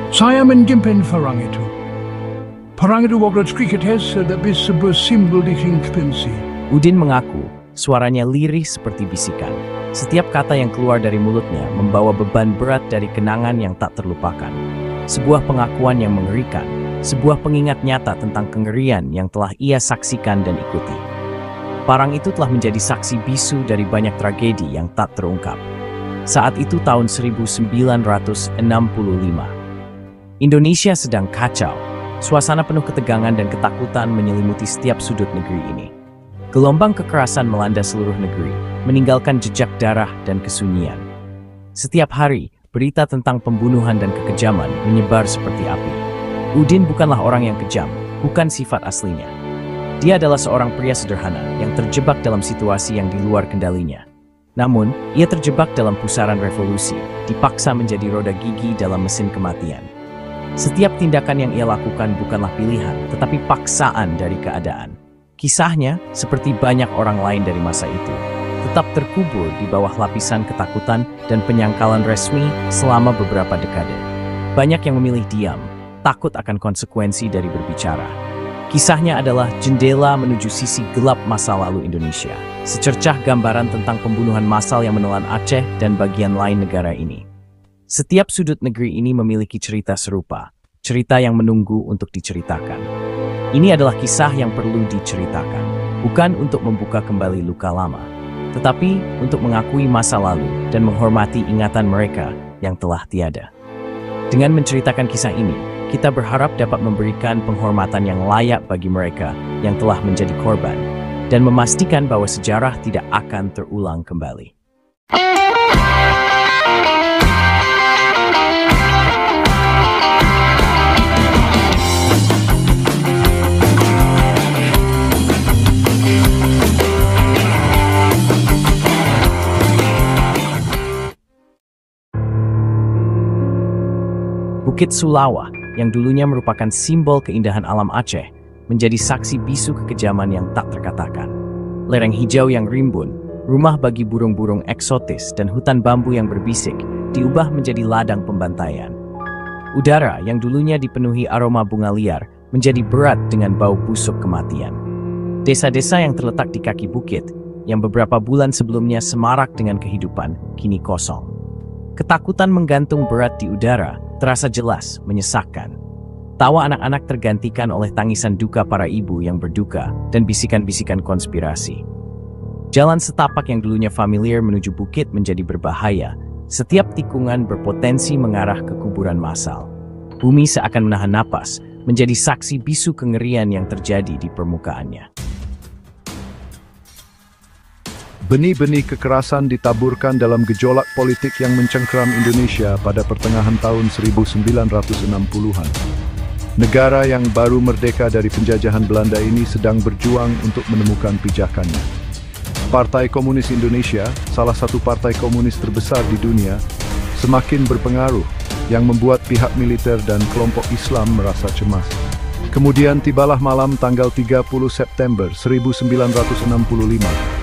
Saya menjimpen perang itu. Perang itu waktu sedikit tapi sebuah simbol dihimpinsi. Udin mengaku, suaranya lirih seperti bisikan. Setiap kata yang keluar dari mulutnya membawa beban berat dari kenangan yang tak terlupakan. Sebuah pengakuan yang mengerikan, sebuah pengingat nyata tentang kengerian yang telah ia saksikan dan ikuti. Parang itu telah menjadi saksi bisu dari banyak tragedi yang tak terungkap. Saat itu tahun 1965. Indonesia sedang kacau. Suasana penuh ketegangan dan ketakutan menyelimuti setiap sudut negeri ini. Gelombang kekerasan melanda seluruh negeri, meninggalkan jejak darah dan kesunyian. Setiap hari, berita tentang pembunuhan dan kekejaman menyebar seperti api. Udin bukanlah orang yang kejam, bukan sifat aslinya. Dia adalah seorang pria sederhana yang terjebak dalam situasi yang di luar kendalinya. Namun, ia terjebak dalam pusaran revolusi, dipaksa menjadi roda gigi dalam mesin kematian. Setiap tindakan yang ia lakukan bukanlah pilihan, tetapi paksaan dari keadaan. Kisahnya, seperti banyak orang lain dari masa itu, tetap terkubur di bawah lapisan ketakutan dan penyangkalan resmi selama beberapa dekade. Banyak yang memilih diam, takut akan konsekuensi dari berbicara. Kisahnya adalah jendela menuju sisi gelap masa lalu Indonesia. Secercah gambaran tentang pembunuhan massal yang menelan Aceh dan bagian lain negara ini. Setiap sudut negeri ini memiliki cerita serupa, cerita yang menunggu untuk diceritakan. Ini adalah kisah yang perlu diceritakan, bukan untuk membuka kembali luka lama, tetapi untuk mengakui masa lalu dan menghormati ingatan mereka yang telah tiada. Dengan menceritakan kisah ini, kita berharap dapat memberikan penghormatan yang layak bagi mereka yang telah menjadi korban, dan memastikan bahwa sejarah tidak akan terulang kembali. Bukit Sulawa, yang dulunya merupakan simbol keindahan alam Aceh, menjadi saksi bisu kekejaman yang tak terkatakan. Lereng hijau yang rimbun, rumah bagi burung-burung eksotis dan hutan bambu yang berbisik, diubah menjadi ladang pembantaian. Udara yang dulunya dipenuhi aroma bunga liar, menjadi berat dengan bau busuk kematian. Desa-desa yang terletak di kaki bukit, yang beberapa bulan sebelumnya semarak dengan kehidupan, kini kosong. Ketakutan menggantung berat di udara, terasa jelas, menyesakkan. Tawa anak-anak tergantikan oleh tangisan duka para ibu yang berduka dan bisikan-bisikan konspirasi. Jalan setapak yang dulunya familiar menuju bukit menjadi berbahaya. Setiap tikungan berpotensi mengarah ke kuburan massal. Bumi seakan menahan napas, menjadi saksi bisu kengerian yang terjadi di permukaannya. Benih-benih kekerasan ditaburkan dalam gejolak politik yang mencengkeram Indonesia pada pertengahan tahun 1960-an. Negara yang baru merdeka dari penjajahan Belanda ini sedang berjuang untuk menemukan pijakannya. Partai Komunis Indonesia, salah satu partai komunis terbesar di dunia, semakin berpengaruh, yang membuat pihak militer dan kelompok Islam merasa cemas. Kemudian tibalah malam tanggal 30 September 1965.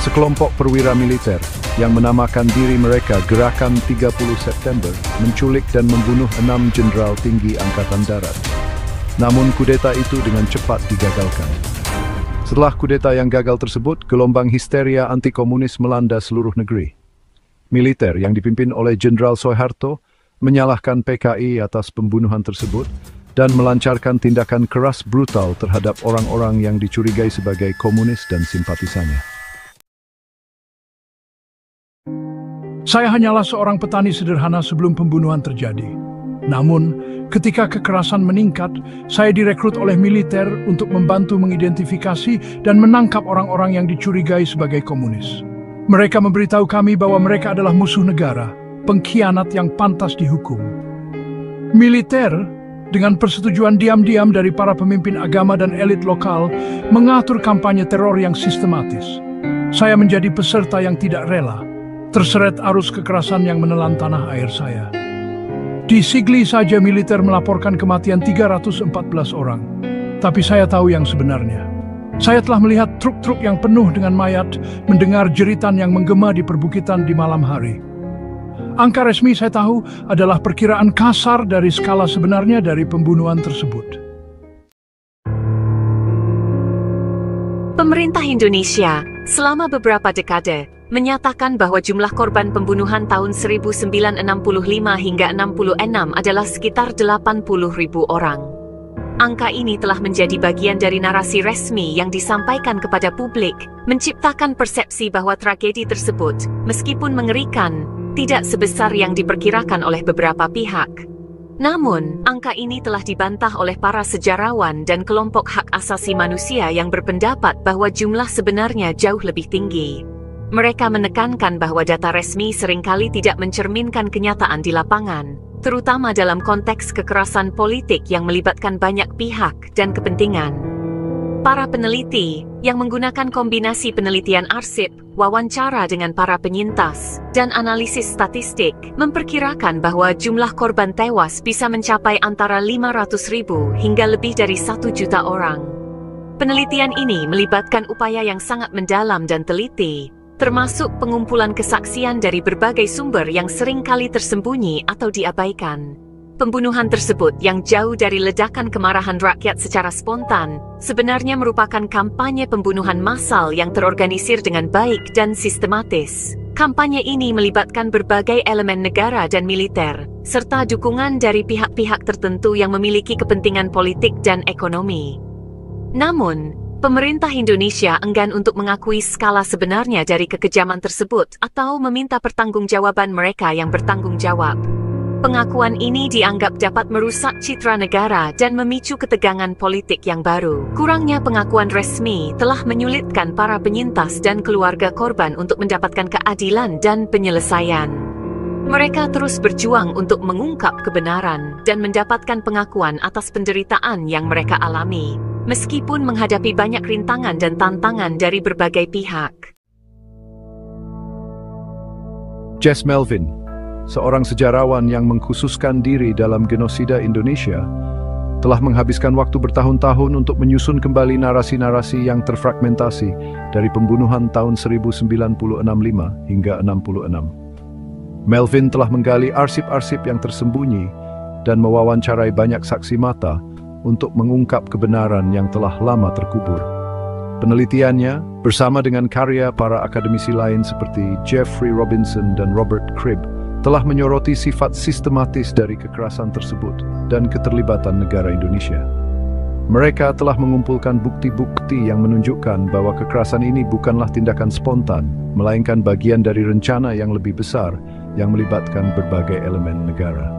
Sekelompok perwira militer yang menamakan diri mereka Gerakan 30 September menculik dan membunuh 6 jenderal tinggi Angkatan Darat. Namun kudeta itu dengan cepat digagalkan. Setelah kudeta yang gagal tersebut, gelombang histeria anti-komunis melanda seluruh negeri. Militer yang dipimpin oleh Jenderal Soeharto menyalahkan PKI atas pembunuhan tersebut dan melancarkan tindakan keras brutal terhadap orang-orang yang dicurigai sebagai komunis dan simpatisannya. Saya hanyalah seorang petani sederhana sebelum pembunuhan terjadi. Namun, ketika kekerasan meningkat, saya direkrut oleh militer untuk membantu mengidentifikasi dan menangkap orang-orang yang dicurigai sebagai komunis. Mereka memberitahu kami bahwa mereka adalah musuh negara, pengkhianat yang pantas dihukum. Militer, dengan persetujuan diam-diam dari para pemimpin agama dan elit lokal, mengatur kampanye teror yang sistematis. Saya menjadi peserta yang tidak rela, terseret arus kekerasan yang menelan tanah air saya. Di Sigli saja militer melaporkan kematian 314 orang. Tapi saya tahu yang sebenarnya. Saya telah melihat truk-truk yang penuh dengan mayat, mendengar jeritan yang menggema di perbukitan di malam hari. Angka resmi saya tahu adalah perkiraan kasar dari skala sebenarnya dari pembunuhan tersebut. Pemerintah Indonesia selama beberapa dekade menyatakan bahwa jumlah korban pembunuhan tahun 1965 hingga 66 adalah sekitar 80.000 orang. Angka ini telah menjadi bagian dari narasi resmi yang disampaikan kepada publik, menciptakan persepsi bahwa tragedi tersebut, meskipun mengerikan, tidak sebesar yang diperkirakan oleh beberapa pihak. Namun, angka ini telah dibantah oleh para sejarawan dan kelompok hak asasi manusia yang berpendapat bahwa jumlah sebenarnya jauh lebih tinggi. Mereka menekankan bahwa data resmi seringkali tidak mencerminkan kenyataan di lapangan, terutama dalam konteks kekerasan politik yang melibatkan banyak pihak dan kepentingan. Para peneliti yang menggunakan kombinasi penelitian arsip, wawancara dengan para penyintas, dan analisis statistik memperkirakan bahwa jumlah korban tewas bisa mencapai antara 500.000 hingga lebih dari 1 juta orang. Penelitian ini melibatkan upaya yang sangat mendalam dan teliti, termasuk pengumpulan kesaksian dari berbagai sumber yang sering kali tersembunyi atau diabaikan. Pembunuhan tersebut yang jauh dari ledakan kemarahan rakyat secara spontan, sebenarnya merupakan kampanye pembunuhan massal yang terorganisir dengan baik dan sistematis. Kampanye ini melibatkan berbagai elemen negara dan militer, serta dukungan dari pihak-pihak tertentu yang memiliki kepentingan politik dan ekonomi. Namun, pemerintah Indonesia enggan untuk mengakui skala sebenarnya dari kekejaman tersebut atau meminta pertanggungjawaban mereka yang bertanggung jawab. Pengakuan ini dianggap dapat merusak citra negara dan memicu ketegangan politik yang baru. Kurangnya pengakuan resmi telah menyulitkan para penyintas dan keluarga korban untuk mendapatkan keadilan dan penyelesaian. Mereka terus berjuang untuk mengungkap kebenaran dan mendapatkan pengakuan atas penderitaan yang mereka alami, meskipun menghadapi banyak rintangan dan tantangan dari berbagai pihak. Jess Melvin, seorang sejarawan yang mengkhususkan diri dalam genosida Indonesia, telah menghabiskan waktu bertahun-tahun untuk menyusun kembali narasi-narasi yang terfragmentasi dari pembunuhan tahun 1965 hingga 66. Melvin telah menggali arsip-arsip yang tersembunyi dan mewawancarai banyak saksi mata untuk mengungkap kebenaran yang telah lama terkubur. Penelitiannya, bersama dengan karya para akademisi lain seperti Jeffrey Robinson dan Robert Cribb, telah menyoroti sifat sistematis dari kekerasan tersebut dan keterlibatan negara Indonesia. Mereka telah mengumpulkan bukti-bukti yang menunjukkan bahwa kekerasan ini bukanlah tindakan spontan, melainkan bagian dari rencana yang lebih besar yang melibatkan berbagai elemen negara.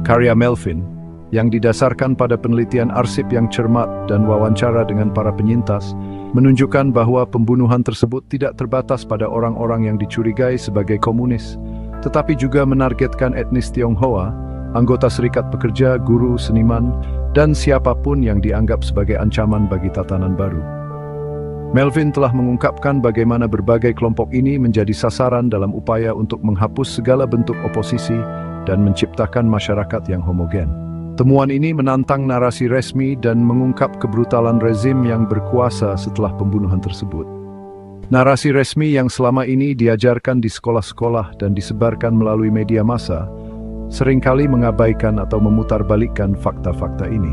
Karya Melvin, yang didasarkan pada penelitian arsip yang cermat dan wawancara dengan para penyintas, menunjukkan bahwa pembunuhan tersebut tidak terbatas pada orang-orang yang dicurigai sebagai komunis, tetapi juga menargetkan etnis Tionghoa, anggota serikat pekerja, guru, seniman, dan siapapun yang dianggap sebagai ancaman bagi tatanan baru. Melvin telah mengungkapkan bagaimana berbagai kelompok ini menjadi sasaran dalam upaya untuk menghapus segala bentuk oposisi dan menciptakan masyarakat yang homogen. Temuan ini menantang narasi resmi dan mengungkap kebrutalan rezim yang berkuasa setelah pembunuhan tersebut. Narasi resmi yang selama ini diajarkan di sekolah-sekolah dan disebarkan melalui media massa seringkali mengabaikan atau memutarbalikkan fakta-fakta ini.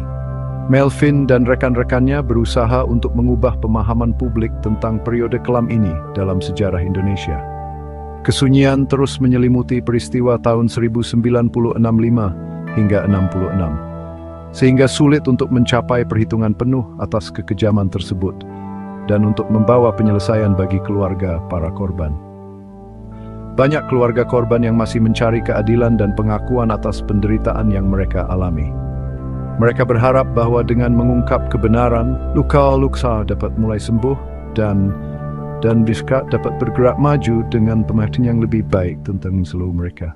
Melvin dan rekan-rekannya berusaha untuk mengubah pemahaman publik tentang periode kelam ini dalam sejarah Indonesia. Kesunyian terus menyelimuti peristiwa tahun 1965 hingga 66, sehingga sulit untuk mencapai perhitungan penuh atas kekejaman tersebut dan untuk membawa penyelesaian bagi keluarga para korban. Banyak keluarga korban yang masih mencari keadilan dan pengakuan atas penderitaan yang mereka alami. Mereka berharap bahwa dengan mengungkap kebenaran, luka-luka dapat mulai sembuh dan mereka dapat bergerak maju dengan pemahaman yang lebih baik tentang seluruh mereka.